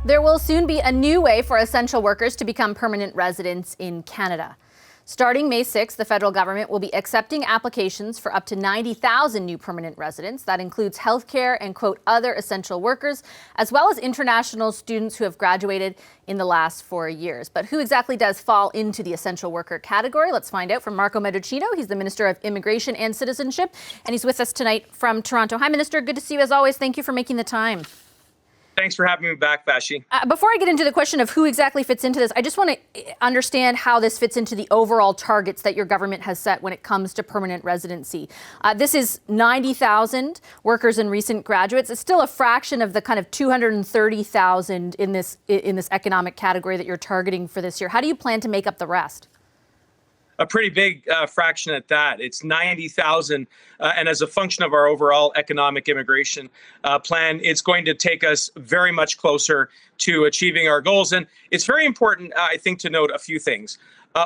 There will soon be a new way for essential workers to become permanent residents in Canada. Starting May 6th, the federal government will be accepting applications for up to 90,000 new permanent residents. That includes healthcare and, quote, other essential workers, as well as international students who have graduated in the last 4 years. But who exactly does fall into the essential worker category? Let's find out from Marco Mendicino. He's the Minister of Immigration and Citizenship, and he's with us tonight from Toronto. Hi, Minister. Good to see you as always. Thank you for making the time. Thanks for having me back, Vashi. Before I get into the question of who exactly fits into this, I just want to understand how this fits into the overall targets that your government has set when it comes to permanent residency. This is 90,000 workers and recent graduates. It's still a fraction of the kind of 230,000 in this economic category that you're targeting for this year. How do you plan to make up the rest? A pretty big fraction at that. It's 90,000. And as a function of our overall economic immigration plan, it's going to take us very much closer to achieving our goals. And it's very important, I think, to note a few things.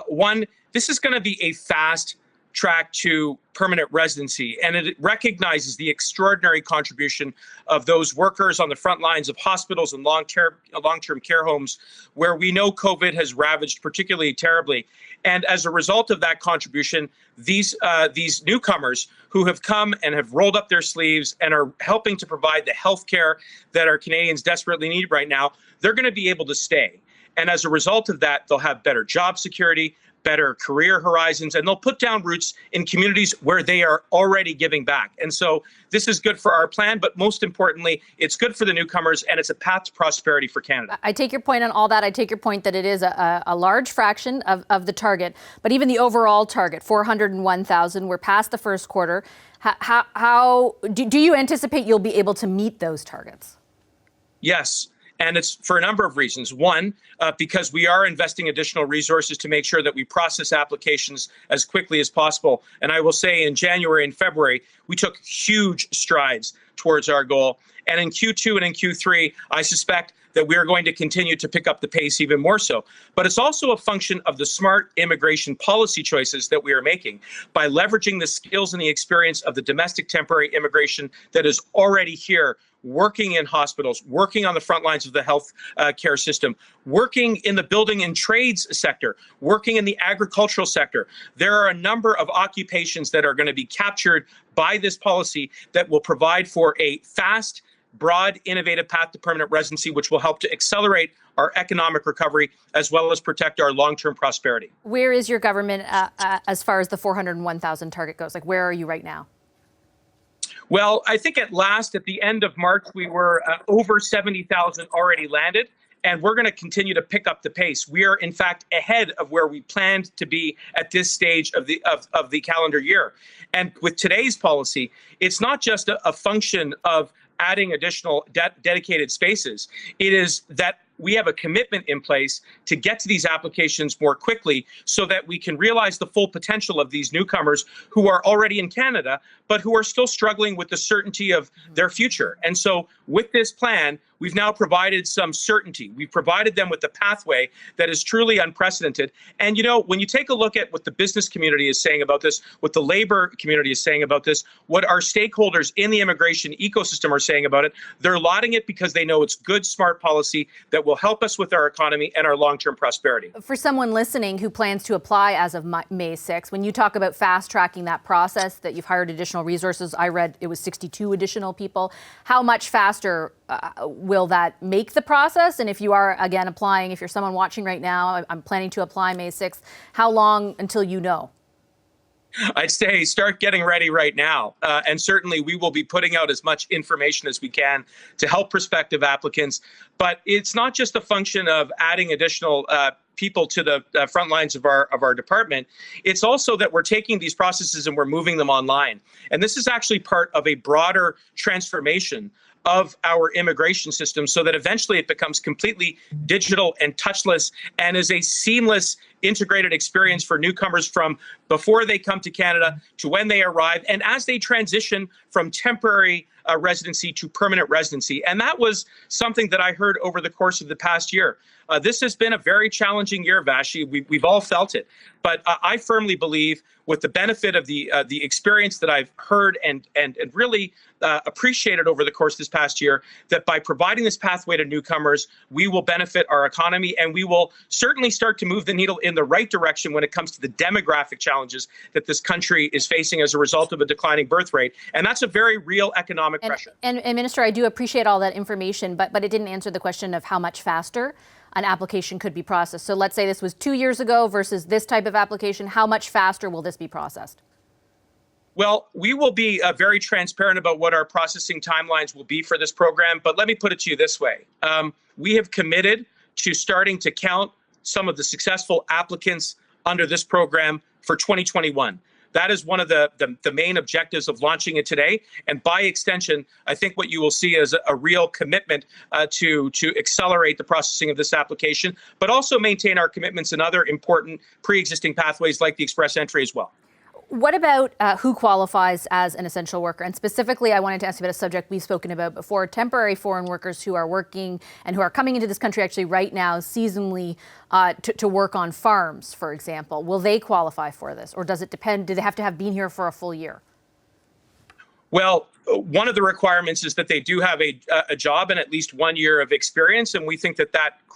One, this is going to be a fast track to permanent residency, and it recognizes the extraordinary contribution of those workers on the front lines of hospitals and long-term care homes, where we know COVID has ravaged particularly terribly. And as a result of that contribution, these newcomers who have come and have rolled up their sleeves and are helping to provide the health care that our Canadians desperately need right now, they're going to be able to stay. And as a result of that, they'll have better job security, better career horizons, and they'll put down roots in communities where they are already giving back. And so this is good for our plan, but most importantly, it's good for the newcomers, and it's a path to prosperity for Canada. I take your point on all that. I take your point that it is a large fraction of the target, but even the overall target, 401,000, we're past the first quarter. How do you anticipate you'll be able to meet those targets? Yes. And it's for a number of reasons. One, because we are investing additional resources to make sure that we process applications as quickly as possible. And I will say in January and February, we took huge strides towards our goal. And in Q2 and in Q3, I suspect that we are going to continue to pick up the pace even more so. But it's also a function of the smart immigration policy choices that we are making by leveraging the skills and the experience of the domestic temporary immigration that is already here, working in hospitals, working on the front lines of the health care system, working in the building and trades sector, working in the agricultural sector. There are a number of occupations that are going to be captured by this policy that will provide for a fast, broad, innovative path to permanent residency, which will help to accelerate our economic recovery as well as protect our long-term prosperity. Where is your government as far as the 401,000 target goes? Like, where are you right now? Well, I think at the end of March, we were over 70,000 already landed, and we're going to continue to pick up the pace. We are, in fact, ahead of where we planned to be at this stage of the calendar year. And with today's policy, it's not just a function of adding additional dedicated spaces. It is that we have a commitment in place to get to these applications more quickly so that we can realize the full potential of these newcomers who are already in Canada, but who are still struggling with the certainty of their future. And so with this plan, we've now provided some certainty. We've provided them with a pathway that is truly unprecedented. And, you know, when you take a look at what the business community is saying about this, what the labor community is saying about this, what our stakeholders in the immigration ecosystem are saying about it, they're lauding it because they know it's good, smart policy that will help us with our economy and our long-term prosperity. For someone listening who plans to apply as of May 6th, when you talk about fast-tracking that process, that you've hired additional resources, I read it was 62 additional people. How much faster will that make the process? And if you are, again, applying, if you're someone watching right now, I'm planning to apply May 6th, how long until you know? I'd say start getting ready right now. And certainly we will be putting out as much information as we can to help prospective applicants. But it's not just a function of adding additional people to the front lines of our department. It's also that we're taking these processes and we're moving them online. And this is actually part of a broader transformation of our immigration system so that eventually it becomes completely digital and touchless and is a seamless integrated experience for newcomers from before they come to Canada to when they arrive and as they transition from temporary residency to permanent residency. And that was something that I heard over the course of the past year. This has been a very challenging year, Vashi. We've all felt it. But I firmly believe, with the benefit of the experience that I've heard and really appreciated over the course of this past year, that by providing this pathway to newcomers, we will benefit our economy, and we will certainly start to move the needle in the right direction when it comes to the demographic challenges that this country is facing as a result of a declining birth rate. And that's a very real economic pressure. And Minister, I do appreciate all that information, but it didn't answer the question of how much faster an application could be processed. So let's say this was 2 years ago versus this type of application. How much faster will this be processed? Well, we will be very transparent about what our processing timelines will be for this program. But let me put it to you this way. We have committed to starting to count some of the successful applicants under this program for 2021. That is one of the main objectives of launching it today. And by extension, I think what you will see is a real commitment to accelerate the processing of this application, but also maintain our commitments in other important pre-existing pathways like the express entry as well. What about who qualifies as an essential worker? And specifically, I wanted to ask you about a subject we've spoken about before, temporary foreign workers who are working and who are coming into this country actually right now seasonally to work on farms, for example. Will they qualify for this, or does it depend? Do they have to have been here for a full year? Well, one of the requirements is that they do have a job and at least 1 year of experience, and we think that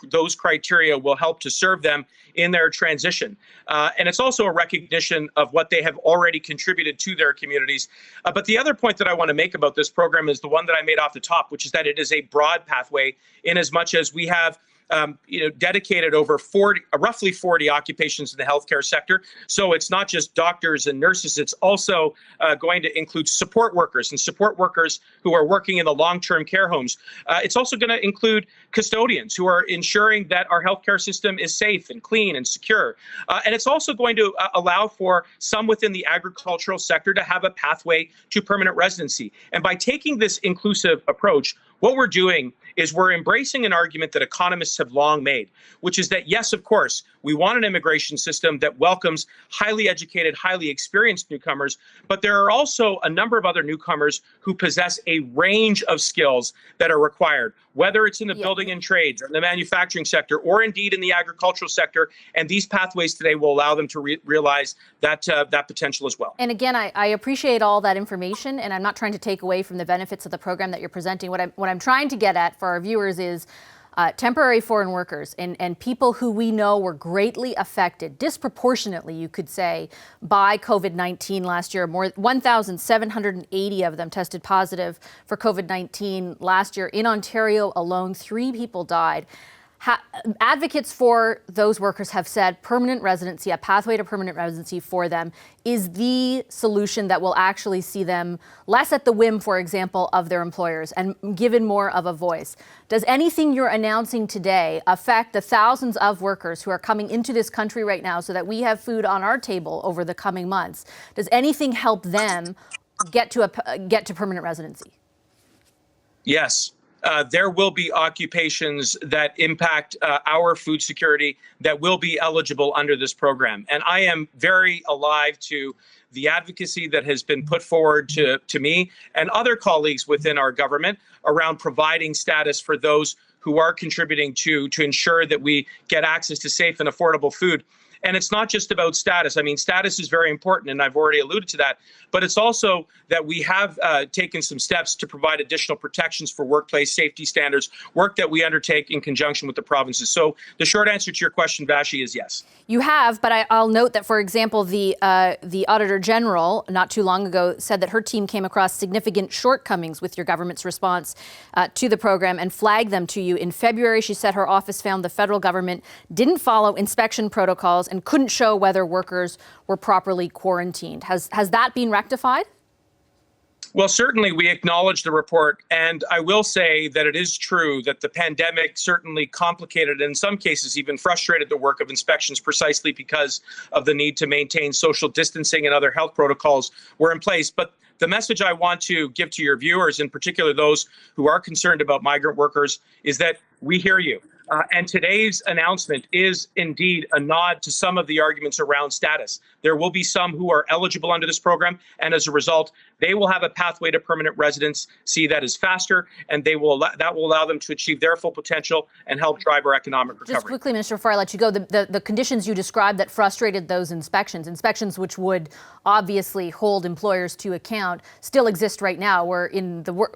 those criteria will help to serve them in their transition. And it's also a recognition of what they have already contributed to their communities. But the other point that I want to make about this program is the one that I made off the top, which is that it is a broad pathway in as much as we have dedicated over roughly 40 occupations in the healthcare sector. So it's not just doctors and nurses. It's also going to include support workers and support workers who are working in the long-term care homes. It's also going to include custodians who are ensuring that our healthcare system is safe and clean and secure. And it's also going to allow for some within the agricultural sector to have a pathway to permanent residency. And by taking this inclusive approach, what we're doing is we're embracing an argument that economists have long made, which is that, yes, of course, we want an immigration system that welcomes highly educated, highly experienced newcomers, but there are also a number of other newcomers who possess a range of skills that are required, whether it's in the building and trades or in the manufacturing sector, or indeed in the agricultural sector. And these pathways today will allow them to realize that potential as well. And again, I appreciate all that information, and I'm not trying to take away from the benefits of the program that you're presenting. What I'm trying to get at for our viewers is temporary foreign workers and people who we know were greatly affected, disproportionately, you could say, by COVID-19 last year. 1,780 of them tested positive for COVID-19 last year. In Ontario alone, 3 people died. Advocates for those workers have said permanent residency, a pathway to permanent residency for them, is the solution that will actually see them less at the whim, for example, of their employers and given more of a voice. Does anything you're announcing today affect the thousands of workers who are coming into this country right now so that we have food on our table over the coming months? Does anything help them get to permanent residency? Yes. There will be occupations that impact our food security that will be eligible under this program. And I am very alive to the advocacy that has been put forward to me and other colleagues within our government around providing status for those who are contributing to ensure that we get access to safe and affordable food. And it's not just about status. I mean, status is very important, and I've already alluded to that. But it's also that we have taken some steps to provide additional protections for workplace safety standards, work that we undertake in conjunction with the provinces. So the short answer to your question, Vashi, is yes. You have, but I'll note that, for example, the Auditor General not too long ago said that her team came across significant shortcomings with your government's response to the program and flagged them to you. In February, she said her office found the federal government didn't follow inspection protocols and couldn't show whether workers were properly quarantined. Has that been rectified? Well, certainly we acknowledge the report, and I will say that it is true that the pandemic certainly complicated and in some cases even frustrated the work of inspections precisely because of the need to maintain social distancing and other health protocols were in place. But the message I want to give to your viewers, in particular those who are concerned about migrant workers, is that we hear you. And today's announcement is indeed a nod to some of the arguments around status. There will be some who are eligible under this program, and as a result, they will have a pathway to permanent residency that is faster, and that will allow them to achieve their full potential and help drive our economic recovery. Just quickly, Minister, before I let you go, the conditions you described that frustrated those inspections which would obviously hold employers to account, still exist right now.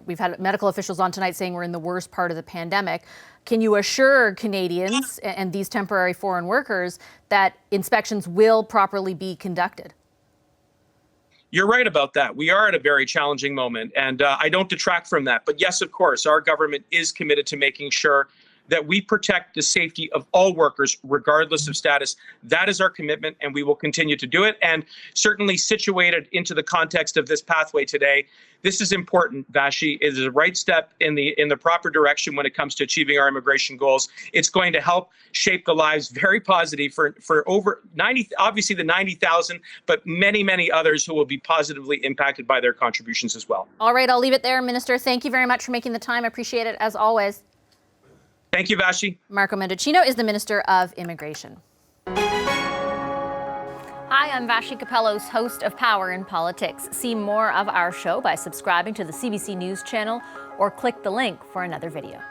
We've had medical officials on tonight saying we're in the worst part of the pandemic. Can you assure Canadians and these temporary foreign workers that inspections will properly be conducted? You're right about that. We are at a very challenging moment, and I don't detract from that. But yes, of course, our government is committed to making sure that we protect the safety of all workers, regardless of status. That is our commitment, and we will continue to do it. And certainly situated into the context of this pathway today, this is important, Vashi. It is a right step in the proper direction when it comes to achieving our immigration goals. It's going to help shape the lives very positive for over 90, obviously the 90,000, but many, many others who will be positively impacted by their contributions as well. All right, I'll leave it there, Minister. Thank you very much for making the time. I appreciate it, as always. Thank you, Vashi. Marco Mendicino is the Minister of Immigration. Hi, I'm Vashi Capellos, host of Power in Politics. See more of our show by subscribing to the CBC News channel or click the link for another video.